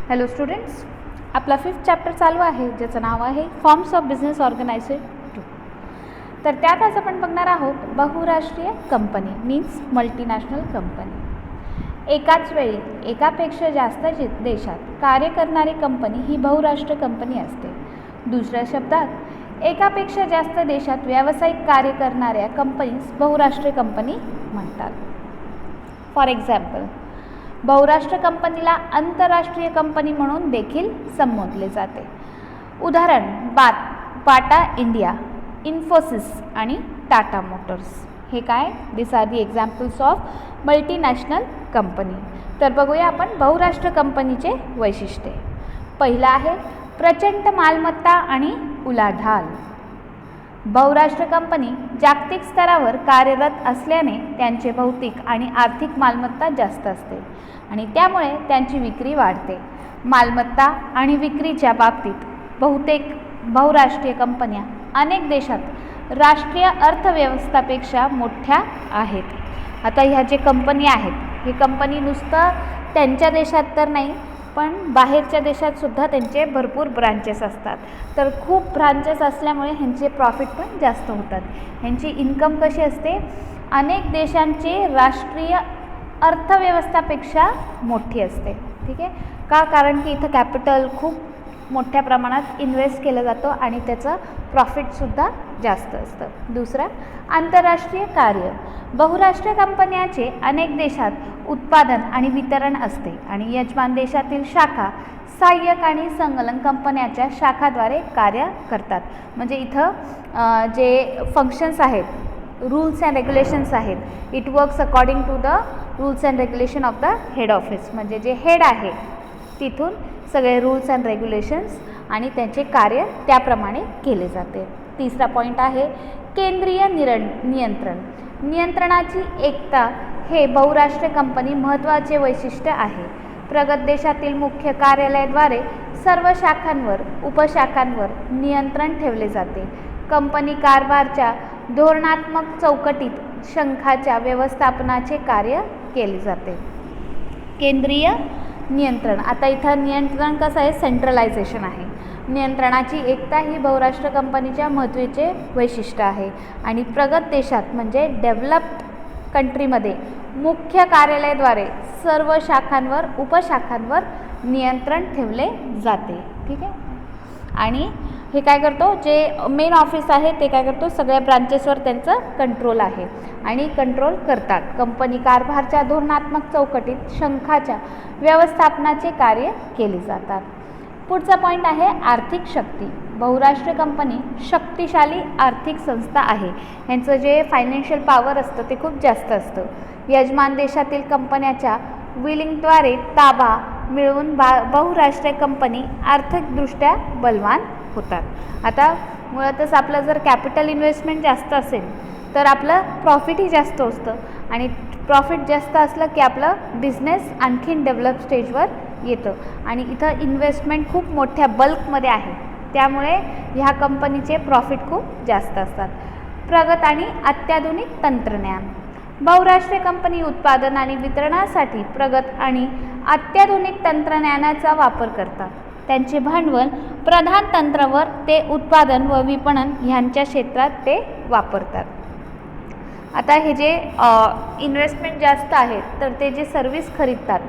Hello students, आपला 5th chapter चालू आहे ज्याचं नाव आहे फॉर्म्स ऑफ बिझनेस ऑर्गनायझेशन 2. तर त्यात आज आपण बघणार आहोत बहुराष्ट्रीय कंपनी मीन्स मल्टीनॅशनल कंपनी. एकाच वेळी एकापेक्षा जास्त देशात कार्य करणारी कंपनी ही बहुराष्ट्रीय कंपनी असते. दुसऱ्या शब्दात एकापेक्षा जास्त देशात व्यावसायिक कार्य करणाऱ्या कंपनीज बहुराष्ट्रीय कंपनी म्हणतात. फॉर एक्झाम्पल, बहुराष्ट्रीय कंपनीला आंतरराष्ट्रीय कंपनी म्हणून देखील संबोधले जाते. उदाहरण बाटा इंडिया, इन्फोसिस आणि टाटा मोटर्स. हे काय? This are the examples of multinational company. तर बघूया आपण बहुराष्ट्रीय कंपनीचे वैशिष्ट्ये. पहिलं आहे प्रचंड मालमत्ता आणि उलाढाल. बहुराष्ट्रीय कंपनी जागतिक स्तरावर कार्यरत असल्याने त्यांचे भौतिक आणि आर्थिक मालमत्ता जास्त असते आणि त्यामुळे त्यांची विक्री वाढते. मालमत्ता आणि विक्रीच्या बाबतीत बहुतेक बहुराष्ट्रीय कंपन्या अनेक देशात राष्ट्रीय अर्थव्यवस्थापेक्षा मोठ्या आहेत. आता ह्या जे कंपनी आहेत, ही कंपनी नुसतं त्यांच्या देशात तर नाही पण बाहेरच्या देशातसुद्धा त्यांचे भरपूर ब्रांचेस असतात. तर खूप ब्रांचेस असल्यामुळे ह्यांचे प्रॉफिट पण जास्त होतात. ह्यांची इन्कम कशी असते? अनेक देशांची राष्ट्रीय अर्थव्यवस्थापेक्षा मोठी असते. ठीक आहे का? कारण की इथं कॅपिटल खूप मोठ्या प्रमाणात इन्व्हेस्ट केलं जातं आणि त्याचं प्रॉफिटसुद्धा जास्त असतं. दुसरं, आंतरराष्ट्रीय कार्य. बहुराष्ट्रीय कंपन्यांचे अनेक देशात उत्पादन आणि वितरण असते आणि यजमान देशातील शाखा सहाय्यक आणि संलग्न कंपन्यांच्या शाखाद्वारे कार्य करतात. म्हणजे इथं जे फंक्शन्स आहेत, रूल्स अँड रेग्युलेशन्स आहेत, it works according to the rules and regulation of the head office. म्हणजे जे हेड आहे तिथून सगळे रूल्स अँड रेग्युलेशन्स आणि त्यांचे कार्य त्याप्रमाणे केले जाते. तिसरा पॉईंट आहे केंद्रीय नियंत्रण. नियंत्रणाची एकता हे बहुराष्ट्रीय कंपनी महत्त्वाचे वैशिष्ट्य आहे. प्रगत देशातील मुख्य कार्यालयाद्वारे सर्व शाखांवर उपशाखांवर नियंत्रण ठेवले जाते. कंपनी कारभाराच्या धोरणात्मक चौकटीत शंखाच्या व्यवस्थापनाचे कार्य केले जाते. केंद्रीय नियंत्रण. आता इथं नियंत्रण कसं आहे? सेंट्रलायझेशन आहे. नियंत्रणाची एकता ही बहुराष्ट्रीय कंपनीच्या महत्त्वाचे वैशिष्ट्य आहे आणि प्रगत देशात म्हणजे डेव्हलप्ड कंट्रीमध्ये मुख्य कार्यालयाद्वारे सर्व शाखांवर उपशाखांवर नियंत्रण ठेवले जाते. ठीक आहे. आणि हे काय करतो? जे मेन ऑफिस आहे ते काय करतो? सगळ्या ब्रांचेसवर त्यांचं कंट्रोल आहे आणि कंट्रोल करतात. कंपनी कारभाराच्या धोरणात्मक चौकटीत शंखाच्या व्यवस्थापनाचे कार्य केले जातात. पुढचा पॉईंट आहे आर्थिक शक्ती. बहुराष्ट्रीय कंपनी शक्तिशाली आर्थिक संस्था आहे. यांचं जे फायनान्शियल पॉवर असतं ते खूप जास्त असतं. यजमान देशातील कंपन्याच्या विलिंगद्वारे ताबा मिळवून बहुराष्ट्रीय कंपनी आर्थिकदृष्ट्या बलवान होतात. आता मुळातच आपलं जर कॅपिटल इन्व्हेस्टमेंट जास्त असेल तर आपलं प्रॉफिटही जास्त असतं आणि प्रॉफिट जास्त असलं की आपलं बिझनेस आणखीन डेव्हलप स्टेजवर येतं आणि इथं इन्व्हेस्टमेंट खूप मोठ्या बल्कमध्ये आहे त्यामुळे ह्या कंपनीचे प्रॉफिट खूप जास्त असतात. प्रगत आणि अत्याधुनिक तंत्रज्ञान. बहुराष्ट्रीय कंपनी उत्पादन आणि वितरणासाठी प्रगत आणि अत्याधुनिक तंत्रज्ञानाचा वापर करतात. त्यांचे भांडवल प्रधान तंत्रावर ते उत्पादन व विपणन ह्यांच्या क्षेत्रात ते वापरतात. आता हे जे इन्व्हेस्टमेंट जास्त आहे तर ते जे सर्व्हिस खरीदतात,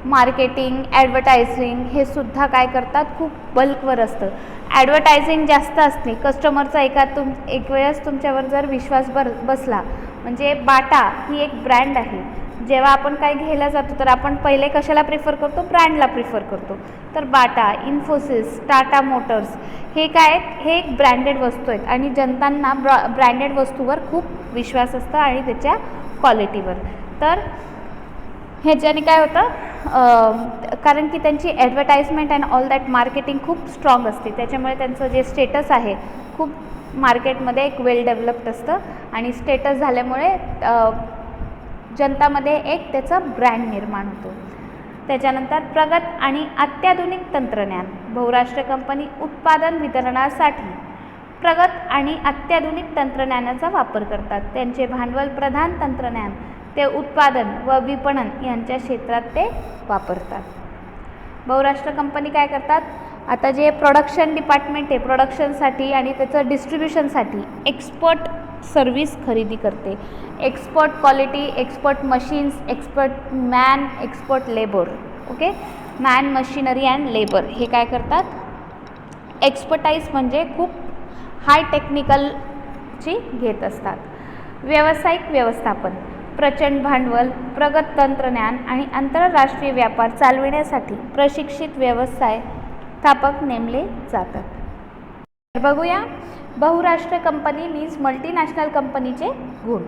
मार्केटिंग, ॲडव्हर्टायझिंग हे सुद्धा काय करतात? खूप बल्कवर असतं. ॲडव्हर्टायझिंग जास्त असते. कस्टमरचा एक वेळेस तुमच्यावर जर विश्वास बसला म्हणजे बाटा ही एक ब्रँड आहे. जेव्हा आपण काय घ्यायला जातो तर आपण पहिले कशाला प्रिफर करतो? ब्रँडला प्रिफर करतो. तर बाटा, इन्फोसिस, टाटा मोटर्स हे काय आहेत? हे एक ब्रँडेड वस्तू आहेत आणि जनतांना ब्रँडेड वस्तूवर खूप विश्वास असतो आणि त्याच्या क्वालिटीवर. तर ह्याच्याने काय होतं? कारण की त्यांची advertisement and all that marketing खूप स्ट्रॉंग असते त्याच्यामुळे त्यांचं जे स्टेटस आहे खूप मार्केटमध्ये एक वेल डेव्हलप्ड असतं आणि स्टेटस झाल्यामुळे जनतामध्ये एक त्याचा ब्रँड निर्माण होतो. त्याच्यानंतर प्रगत आणि अत्याधुनिक तंत्रज्ञान. बहुराष्ट्रीय कंपनी उत्पादन वितरणासाठी प्रगत आणि अत्याधुनिक तंत्रज्ञानाचा वापर करतात. त्यांचे भांडवल प्रधान तंत्रज्ञान ते उत्पादन व विपणन यांच्या क्षेत्रात ते वापरतात. बहुराष्ट्र कंपनी काय करतात, आता जे प्रोडक्शन डिपार्टमेंट आहे प्रोडक्शनसाठी आणि त्याचं डिस्ट्रीब्युशनसाठी एक्सपर्ट सर्व्हिस खरेदी करते. Expert quality, expert machines, expert man, expert labour. Okay, man, machinery and labour हे काय करतात, एक्सपर्टाईज म्हणजे खूप हाय टेक्निकलची घेत असतात. व्यावसायिक व्यवस्थापन, प्रचंड भांडवल, प्रगत तंत्रज्ञान आणि आंतरराष्ट्रीय व्यापार चालविण्यासाठी प्रशिक्षित व्यवस्थापक नेमले जातात. तर बघूया, बहुराष्ट्रीय कंपनी मीन्स मल्टीनॅशनल कंपनीचे गुण.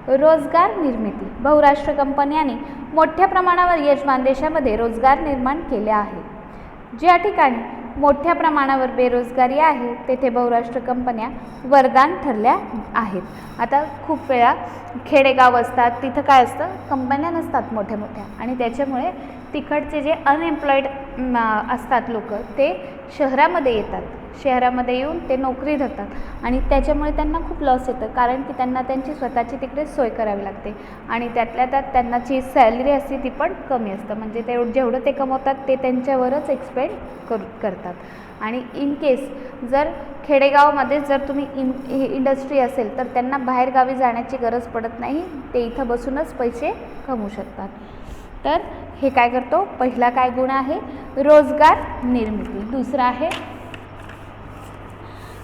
रोजगार निर्मिती, बहुराष्ट्र कंपन्यांनी मोठ्या प्रमाणावर यजमान देशामध्ये रोजगार निर्माण केले आहे. ज्या ठिकाणी मोठ्या प्रमाणावर बेरोजगारी आहे तेथे बहुराष्ट्र कंपन्या वरदान ठरल्या आहेत. आता खूप वेळा खेडेगाव असतात, तिथं काय असतं, कंपन्या नसतात मोठ्या मोठ्या आणि त्याच्यामुळे तिकडचे जे अनएम्प्लॉईड असतात लोक ते शहरामध्ये येतात. शहरामध्ये येऊन ते नोकरी धरतात आणि त्याच्यामुळे त्यांना खूप लॉस येतं, कारण की त्यांना त्यांची स्वतःची तिकडे सोय करावी लागते आणि त्यातल्या त्यात त्यांना जी सॅलरी असते ती पण कमी असतं. म्हणजे जेवढं ते कमवतात ते त्यांच्यावरच एक्सपेंड करतात. आणि इन केस जर खेडेगावामध्ये जर तुम्ही इंडस्ट्री असेल तर त्यांना बाहेरगावी जाण्याची गरज पडत नाही, ते इथं बसूनच पैसे कमवू शकतात. तर हे काय करतो, पहिला काय गुण आहे, रोजगार निर्मिती. दुसरा आहे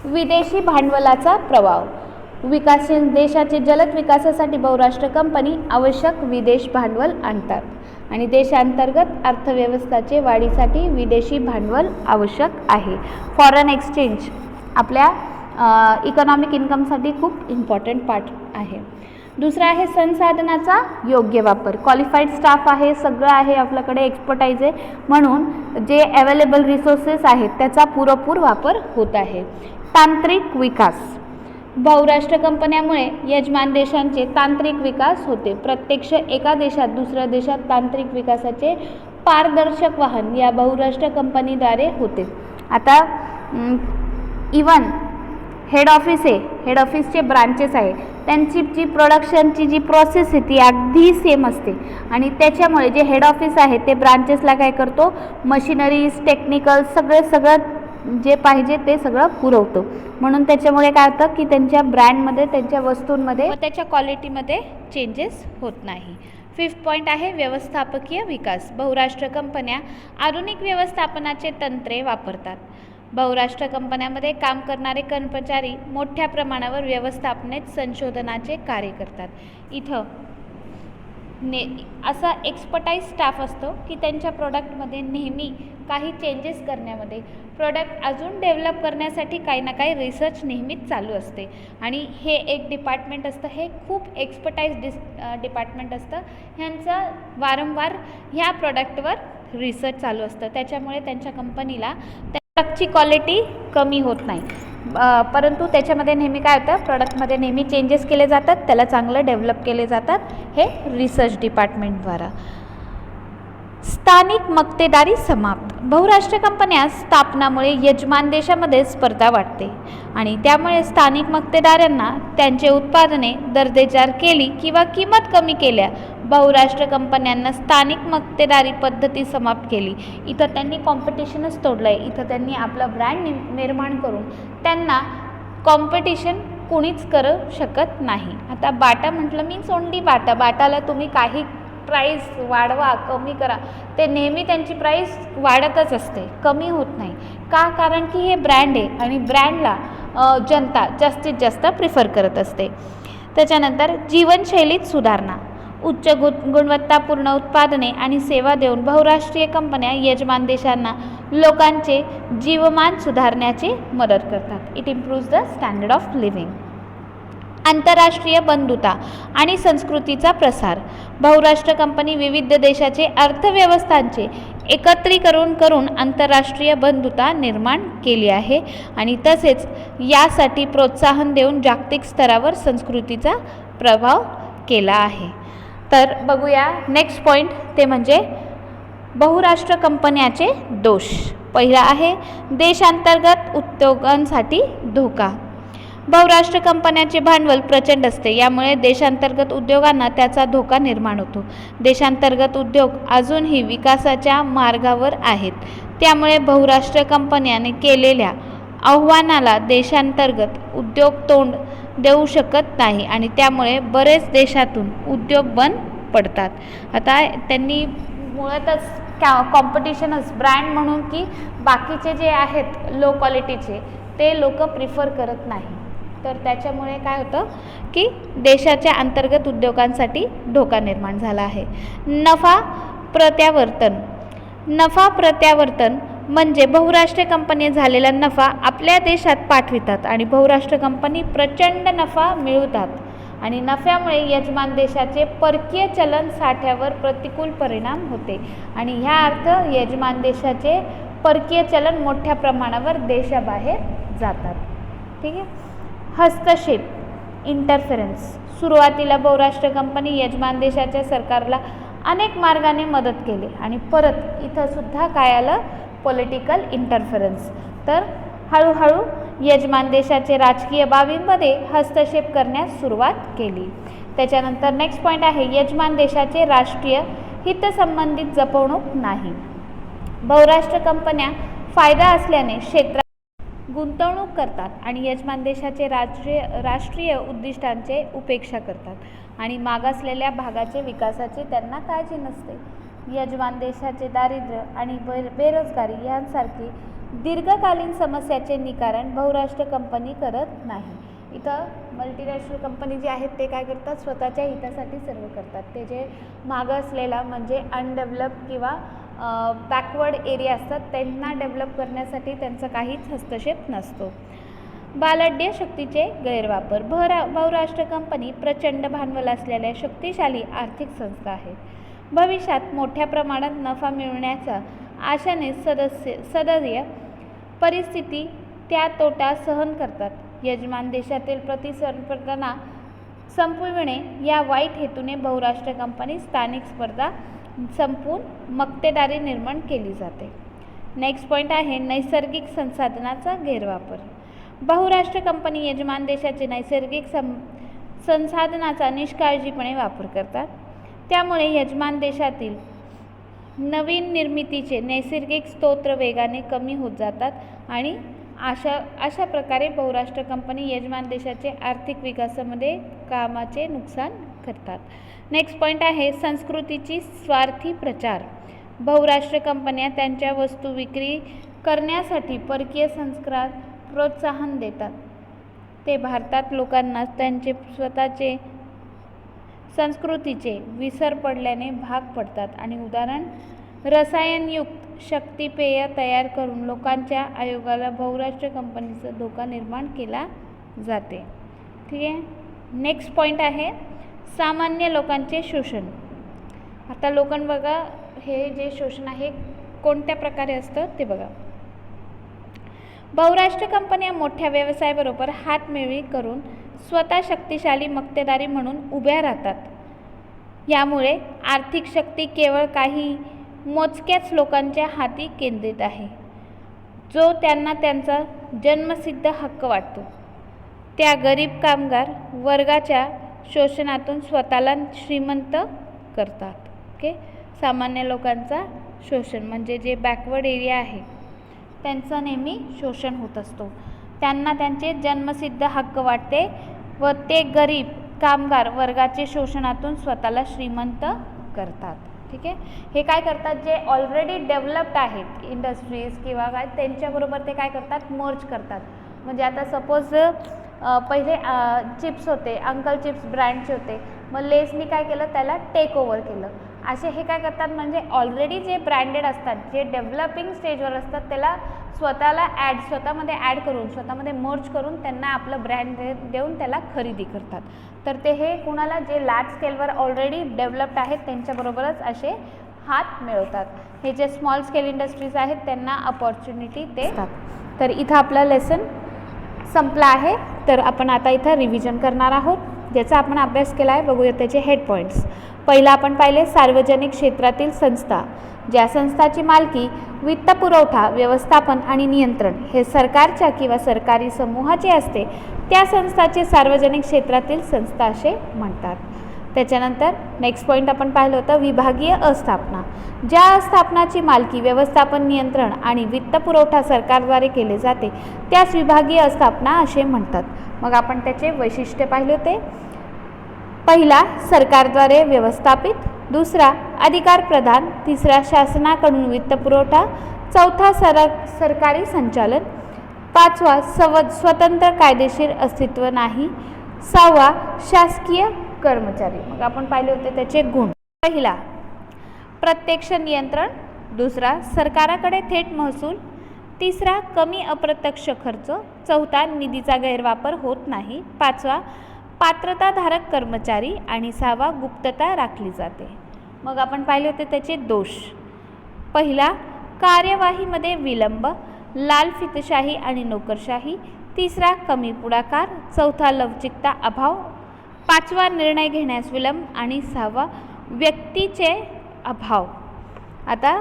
विदेशी भांडवलाचा प्रभाव. विकसनशील देशाचे जलद विकासासाठी बहुराष्ट्र कंपनी आवश्यक विदेश भांडवल आणतात आणि देशांतर्गत अर्थव्यवस्थेचे वाढीसाठी विदेशी भांडवल आवश्यक आहे. फॉरेन एक्सचेंज आपल्या इकॉनॉमिक इन्कमसाठी खूप इम्पॉर्टंट पार्ट आहे. दुसरा आहे संसाधनाचा योग्य वापर. क्वालिफाईड स्टाफ आहे, सगळं आहे आपल्याकडे, एक्सपर्टाईज आहे, म्हणून जे अवेलेबल रिसोर्सेस आहेत त्याचा पुरेपूर वापर होत आहे. तांत्रिक विकास, बहुराष्ट्र कंपन्यामुळे यजमान देशांचे तांत्रिक विकास होते. प्रत्यक्ष एका देशात दुसऱ्या देशात तांत्रिक विकासाचे पारदर्शक वाहन या बहुराष्ट्र कंपनीद्वारे होते. आता इवन हेड ऑफिस आहे, हेड ऑफिसचे ब्रांचेस आहे, त्यांची जी प्रोडक्शनची जी प्रोसेस आहे ती अगदी सेम असते आणि त्याच्यामुळे जे हेड ऑफिस आहे ते ब्रांचेसला काय करतो, मशिनरीज, टेक्निकल सगळं जे पाहिजे ते सगळं पुरवतो. म्हणून त्याच्यामुळे काय होतं की त्यांच्या ब्रँडमध्ये, त्यांच्या वस्तूंमध्ये व त्याच्या क्वालिटीमध्ये चेंजेस होत नाही. 5th पॉईंट आहे व्यवस्थापकीय विकास. बहुराष्ट्र कंपन्या आधुनिक व्यवस्थापनाचे तंत्रे वापरतात. बहुराष्ट्र कंपन्यांमध्ये काम करणारे कर्मचारी मोठ्या प्रमाणावर व्यवस्थापनेत संशोधनाचे कार्य करतात. इथं असा एक्सपर्टाईज स्टाफ असतो की त्यांच्या प्रोडक्टमध्ये नेहमी काही चेंजेस करण्यामध्ये, प्रोडक्ट अजून डेव्हलप करण्यासाठी काही ना काही रिसर्च नेहमीच चालू असते आणि हे एक डिपार्टमेंट असतं, हे खूप एक्सपर्टाईज डिपार्टमेंट असतं. ह्यांचं वारंवार ह्या प्रोडक्टवर रिसर्च चालू असतं. त्याच्यामुळे त्यांच्या कंपनीला प्रोडक्टची क्वालिटी कमी होत नाही, परंतु त्याच्यामध्ये नेहमी काय होतं, प्रोडक्टमध्ये नेहमी चेंजेस केले जातात, त्याला चांगलं डेव्हलप केले जातात, हे रिसर्च डिपार्टमेंटद्वारा. स्थानिक मक्तेदारी समाप्त. बहुराष्ट्रीय कंपन्या स्थापनामुळे यजमान देशामध्ये स्पर्धा वाढते आणि त्यामुळे स्थानिक मक्तेदारांना त्यांचे उत्पादने दर्जेदार केली किंवा किंमत कमी केल्या. बहुराष्ट्र कंपन्यांना स्थानिक मक्तेदारी पद्धती समाप्त केली. इथं त्यांनी कॉम्पिटिशनच तोडलं आहे. इथं त्यांनी आपला ब्रँड निर्माण करून त्यांना कॉम्पिटिशन कोणीच करू शकत नाही. आता बाटा म्हटलं मीन्स ओनली बाटा. बाटाला तुम्ही काही प्राईस वाढवा, कमी करा, ते नेहमी त्यांची प्राईस वाढतच असते, कमी होत नाही. का? कारण की हे ब्रँड आहे आणि ब्रँडला जनता जास्तीत जास्त प्रिफर करत असते. त्याच्यानंतर जीवनशैलीत सुधारणा. उच्च गुणवत्तापूर्ण उत्पादने आणि सेवा देऊन बहुराष्ट्रीय कंपन्या यजमान देशांना लोकांचे जीवमान सुधारण्याची मदत करतात. It improves the standard of living. आंतरराष्ट्रीय बंधुता आणि संस्कृतीचा प्रसार. बहुराष्ट्र कंपनी विविध देशाचे अर्थव्यवस्थांचे एकत्रीकरण करून आंतरराष्ट्रीय बंधुता निर्माण केली आहे आणि तसेच यासाठी प्रोत्साहन देऊन जागतिक स्तरावर संस्कृतीचा प्रभाव केला आहे. तर बघूया नेक्स्ट पॉईंट, ते म्हणजे बहुराष्ट्र कंपन्याचे दोष. पहिला आहे देशांतर्गत उद्योगांसाठी धोका. बहुराष्ट्र कंपन्यांचे भांडवल प्रचंड असते, यामुळे देशांतर्गत उद्योगांना त्याचा धोका निर्माण होतो. देशांतर्गत उद्योग अजूनही विकासाच्या मार्गावर आहेत, त्यामुळे बहुराष्ट्र कंपन्यांनी केलेल्या आव्हानाला देशांतर्गत उद्योग तोंड देऊ शकत नाही आणि त्यामुळे बरेच देशातून उद्योग बंद पडतात. आता त्यांनी मुळातच कॉम्पिटिशनच ब्रँड म्हणून की बाकीचे जे आहेत लो क्वालिटीचे ते लोक प्रिफर करत नाही, तर त्याच्यामुळे काय होतं की देशाच्या अंतर्गत उद्योगांसाठी धोका निर्माण झाला आहे. नफा प्रत्यावर्तन म्हणजे बहुराष्ट्रीय कंपनी झालेला नफा आपल्या देशात पाठवितात आणि बहुराष्ट्र कंपनी प्रचंड नफा मिळवतात आणि नफ्यामुळे यजमान देशाचे परकीय चलन साठ्यावर प्रतिकूल परिणाम होते आणि ह्या अर्थ यजमान देशाचे परकीय चलन मोठ्या प्रमाणावर देशाबाहेर जातात. ठीक आहे. हस्तक्षेप इंटरफेरन्स. सुरुवातीला बहुराष्ट्र कंपनी यजमान देशाच्या सरकारला अनेक मार्गाने मदत केली आणि परत इथं सुद्धा काय आलं, पॉलिटिकल इंटरफेरन्स. तर हळूहळू यजमान देशाचे राजकीय बाबींमध्ये हस्तक्षेप करण्यास सुरुवात केली. त्याच्यानंतर नेक्स्ट पॉईंट आहे यजमान देशाचे राष्ट्रीय हितसंबंधित जपवणूक नाही. बहुराष्ट्र कंपन्या फायदा असल्याने क्षेत्रात गुंतवणूक करतात आणि यजमान देशाचे राष्ट्रीय उद्दिष्टांचे उपेक्षा करतात आणि मागासलेल्या भागाचे विकासाची त्यांना काळजी नसते. यजमान देशाचे दारिद्र्य आणि बेरोजगारी यांसारखी दीर्घकालीन समस्याचे निवारण बहुराष्ट्र कंपनी करत नाही. इथं मल्टीनॅशनल कंपनी जे आहेत ते काय करतात, स्वतःच्या हितासाठी सर्व करतात. ते जे मागासलेला म्हणजे अनडेव्हलप किंवा बॅकवर्ड एरिया असतात त्यांना डेव्हलप करण्यासाठी त्यांचा काहीच हस्तक्षेप नसतो. बालढ्य शक्तीचे गैरवापर. बहुराष्ट्र कंपनी प्रचंड भांडवल असलेल्या शक्तिशाली आर्थिक संस्था आहेत. भविष्यात मोठ्या प्रमाणात नफा मिळवण्याच्या आशाने सदस्य परिस्थिती त्या तोटा सहन करतात. यजमान देशातील प्रतिस्पर्ध्यांना संपविणे या वाईट हेतूने बहुराष्ट्र कंपनी स्थानिक स्पर्धा संपवून मक्तेदारी निर्माण केली जाते. नेक्स्ट पॉईंट आहे नैसर्गिक संसाधनाचा गैरवापर. बहुराष्ट्र कंपनी यजमान देशाचे नैसर्गिक संसाधनाचा निष्काळजीपणे वापर करतात. त्यामुळे यजमान देशातील नवीन निर्मितीचे नैसर्गिक स्रोत वेगाने कमी होत जातात आणि अशा प्रकारे बहुराष्ट्र कंपनी यजमान देशाचे आर्थिक विकासामध्ये कामाचे नुकसान करतात. नेक्स्ट पॉईंट आहे संस्कृतीची स्वार्थी प्रचार. बहुराष्ट्र कंपन्या त्यांच्या वस्तू विक्री करण्यासाठी परकीय संस्कारात प्रोत्साहन देतात. ते भारतात लोकांना त्यांचे स्वतःचे संस्कृतीचे विसर पडल्याने भाग पडतात आणि उदाहरण रसायनयुक्त शक्तिपेय तयार करून लोकांच्या आरोग्याला बहुराष्ट्र कंपनीचा धोका निर्माण केला जाते. ठीक आहे. नेक्स्ट पॉईंट आहे सामान्य लोकांचे शोषण. आता लोकांना बघा हे जे शोषण आहे कोणत्या प्रकारे असतं ते बघा. बहुराष्ट्र कंपन्या मोठ्या व्यवसायाबरोबर हातमिळवणी करून स्वतः शक्तिशाली मक्तेदारी म्हणून उभ्या राहतात. यामुळे आर्थिक शक्ती केवळ काही मोजक्याच लोकांच्या हाती केंद्रित आहे, जो त्यांना त्यांचा जन्मसिद्ध हक्क वाटतो. त्या गरीब कामगार वर्गाच्या शोषणातून स्वतःला श्रीमंत करतात. ओके. सामान्य लोकांचा शोषण म्हणजे जे बॅकवर्ड एरिया आहे त्यांचं नेहमी शोषण होत असतो. त्यांना त्यांचे जन्मसिद्ध हक्क वाटते व ते गरीब कामगार वर्गाचे शोषणातून स्वतःला श्रीमंत करतात. ठीक आहे. हे काय करतात जे ऑलरेडी डेव्हलप्ड आहेत इंडस्ट्रीज किंवा काय त्यांच्याबरोबर ते काय करतात मर्ज करतात. म्हणजे आता सपोज पहिले चिप्स होते, अंकल चिप्स ब्रँडचे होते, मग लेसनी काय केलं त्याला टेक ओव्हर केलं. असे हे काय करतात म्हणजे ऑलरेडी जे ब्रँडेड असतात जे डेव्हलपिंग स्टेजवर असतात त्याला स्वतःमध्ये ॲड करून स्वतःमध्ये मर्ज करून त्यांना आपलं ब्रँड देऊन त्याला खरेदी करतात. तर ते हे कुणाला जे लार्ज स्केलवर ऑलरेडी डेव्हलप्ड आहेत त्यांच्याबरोबरच असे हात मिळवतात. हे जे स्मॉल स्केल इंडस्ट्रीज आहेत त्यांना अपॉर्च्युनिटी ते देतात. तर इथं आपला लेसन संपला आहे. तर आपण आता इथं रिव्हिजन करणार आहोत ज्याचा आपण अभ्यास केला आहे. बघूया त्याचे हेड पॉईंट्स. पहिला आपण पाहिले सार्वजनिक क्षेत्रातील संस्था, ज्या संस्थाची मालकी, वित्तपुरवठा, व्यवस्थापन आणि नियंत्रण हे सरकारच्या किंवा सरकारी समूहाचे असते, त्या संस्थाचे सार्वजनिक क्षेत्रातील संस्था असे म्हणतात. त्याच्यानंतर नेक्स्ट पॉईंट आपण पाहिलं होतं विभागीय आस्थापना, ज्या आस्थापनाची मालकी, व्यवस्थापन, नियंत्रण आणि वित्तपुरवठा सरकारद्वारे केले जाते त्यास विभागीय आस्थापना असे म्हणतात. मग आपण त्याचे वैशिष्ट्य पाहिले होते. पहिला सरकारद्वारे व्यवस्थापित, दुसरा अधिकार प्रदान, तिसरा शासनाकडून वित्तपुरवठा, चौथा सरकारी संचालन, पाचवा स्वतंत्र कायदेशीर अस्तित्व नाही, सहावा शासकीय कर्मचारी. मग आपण पाहिले होते त्याचे गुण. पहिला प्रत्यक्ष नियंत्रण, दुसरा सरकाराकडे थेट महसूल, तिसरा कमी अप्रत्यक्ष खर्च, चौथा निधीचा गैरवापर होत नाही, पाचवा पात्रताधारक कर्मचारी आणि सहावा गुप्तता राखली जाते. मग आपण पाहिले होते त्याचे दोष. पहिला कार्यवाहीमध्ये विलंब, लालफितशाही आणि नोकरशाही, तिसरा कमी पुढाकार, चौथा लवचिकता अभाव, पाचवा निर्णय घेण्यास विलंब आणि सहावा व्यक्तीचे अभाव. आता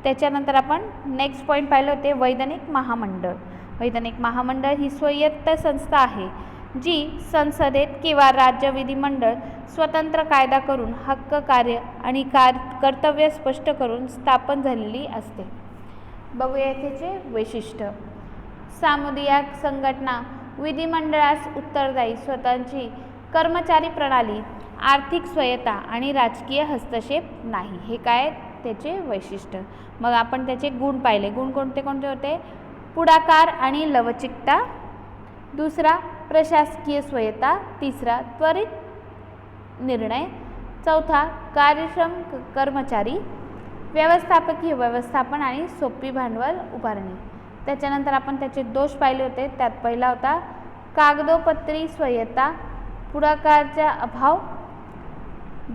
त्याच्यानंतर आपण नेक्स्ट पॉईंट पाहिलं होते वैधानिक महामंडळ. वैधानिक महामंडळ ही स्वायत्त संस्था आहे जी संसदेत किंवा राज्य विधिमंडळ स्वतंत्र कायदा करून हक्क, कार्य आणि कर्तव्य स्पष्ट करून स्थापन झालेली असते. बघूया त्याचे वैशिष्ट्य. सामुदायिक संघटना, विधिमंडळास उत्तरदायी, स्वतःची कर्मचारी प्रणाली, आर्थिक स्वायत्ता आणि राजकीय हस्तक्षेप नाही. हे काय त्याचे वैशिष्ट्य. मग आपण त्याचे गुण पाहिले. गुण कोणते कोणते होते? पुढाकार आणि लवचिकता, दुसरा प्रशासकीय स्वायत्ता, तिसरा त्वरित निर्णय, चौथा कार्यक्षम कर्मचारी, व्यवस्थापकीय व्यवस्थापन आणि सोपी भांडवल उभारणी. त्याच्यानंतर आपण त्याचे दोष पाहिले होते. त्यात पहिला होता कागदोपत्री स्वायत्ता, पुढाकारचा अभाव,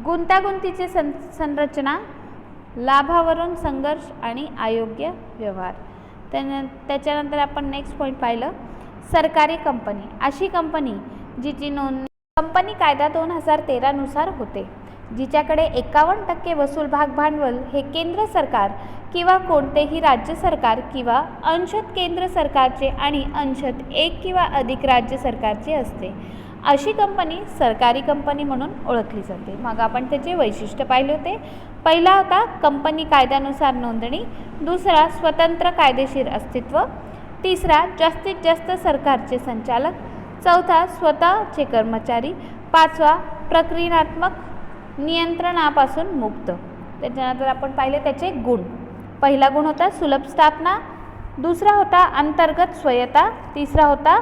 गुंतागुंतीची संरचना, लाभावरून संघर्ष आणि अयोग्य व्यवहार. त्याच्यानंतर आपण नेक्स्ट पॉईंट पाहिलं सरकारी कंपनी. अशी कंपनी जिची नोंदणी कंपनी कायदा 2013 नुसार होते, जिच्याकडे 51% वसूल भाग भांडवल हे केंद्र सरकार किंवा कोणतेही राज्य सरकार किंवा अंशतः केंद्र सरकारचे आणि अंशतः एक किंवा अधिक राज्य सरकारचे असते, अशी कंपनी सरकारी कंपनी म्हणून ओळखली जाते. मग आपण त्याचे वैशिष्ट्य पाहिले होते. पहिला होता कंपनी कायद्यानुसार नोंदणी, दुसरा स्वतंत्र कायदेशीर अस्तित्व, तिसरा जास्तीत जास्त सरकारचे संचालक, चौथा स्वतःचे कर्मचारी, पाचवा प्रक्रियात्मक नियंत्रणापासून मुक्त. त्याच्यानंतर आपण पाहिले त्याचे गुण. पहिला गुण होता सुलभ स्थापना, दुसरा होता अंतर्गत स्वायत्ता, तिसरा होता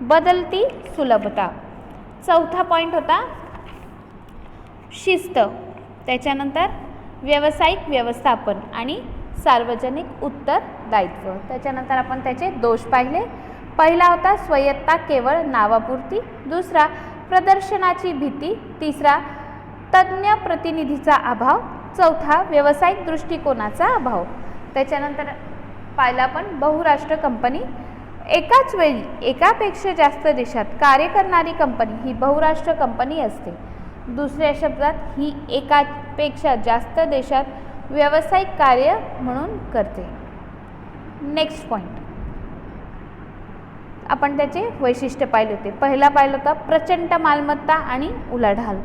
बदलती सुलभता, चौथा पॉईंट होता शिस्त, त्याच्यानंतर व्यावसायिक व्यवस्थापन आणि सार्वजनिक उत्तरदायित्व. त्याच्यानंतर आपण त्याचे दोष पाहिले. पहिला होता स्वायत्ता केवळ नावापुरती, दुसरा प्रदर्शनाची भीती, तिसरा तज्ज्ञ प्रतिनिधीचा अभाव, चौथा व्यावसायिक दृष्टिकोनाचा अभाव. त्याच्यानंतर पाहिला आपण बहुराष्ट्र कंपनी. एकाच वेळी एकापेक्षा जास्त देशात कार्य करणारी कंपनी ही बहुराष्ट्र कंपनी असते. दुसऱ्या शब्दात ही एकापेक्षा जास्त देशात व्यावसायिक कार्य म्हणून करते. नेक्स्ट पॉईंट आपण त्याचे वैशिष्ट्य पाहिले होते. पहिला पाहिलं होता प्रचंड मालमत्ता आणि उलाढाल,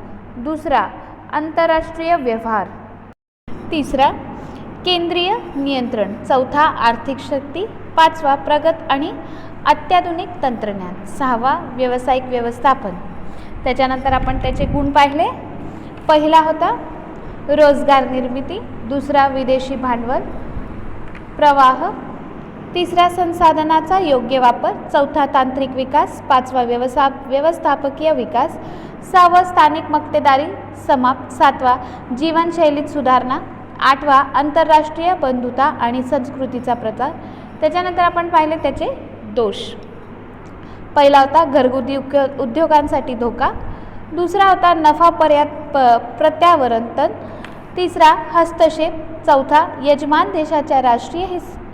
दुसरा आंतरराष्ट्रीय व्यवहार, तिसरा केंद्रीय नियंत्रण, चौथा आर्थिक शक्ती, पाचवा प्रगत आणि अत्याधुनिक तंत्रज्ञान, सहावा व्यावसायिक व्यवस्थापन. त्याच्यानंतर आपण त्याचे गुण पाहिले. पहिला होता रोजगार निर्मिती, दुसरा विदेशी भांडवल प्रवाह, तिसरा संसाधनाचा योग्य वापर, चौथा तांत्रिक विकास, पाचवा व्यवस्थापकीय विकास, सहावा स्थानिक मक्तेदारी समाप्त, सातवा जीवनशैलीत सुधारणा, आठवा आंतरराष्ट्रीय बंधुता आणि संस्कृतीचा प्रचार. त्याच्यानंतर आपण पाहिले त्याचे दोष. पहिला होता घरगुती उद्योगांसाठी धोका, दुसरा होता नफा प्रत्यावर्तन, तिसरा हस्तक्षेप, चौथा यजमान देशाच्या राष्ट्रीय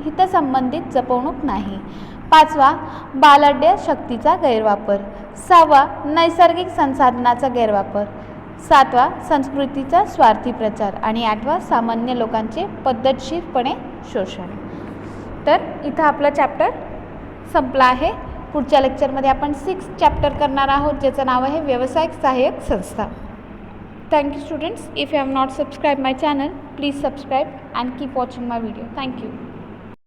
हितसंबंधित जपवणूक नाही, पाचवा बालड्य शक्तीचा गैरवापर, सहावा नैसर्गिक संसाधनाचा गैरवापर, सातवा संस्कृतीचा स्वार्थी प्रचार आणि आठवा सामान्य लोकांचे पद्धतशीरपणे शोषण. तर इथं आपला चॅप्टर संपला आहे. पुढच्या लेक्चरमध्ये आपण 6 चॅप्टर करणार आहोत, ज्याचं नाव आहे व्यावसायिक सहाय्यक संस्था. Thank you students. If you have not subscribed my channel, please subscribe and keep watching my video. Thank you.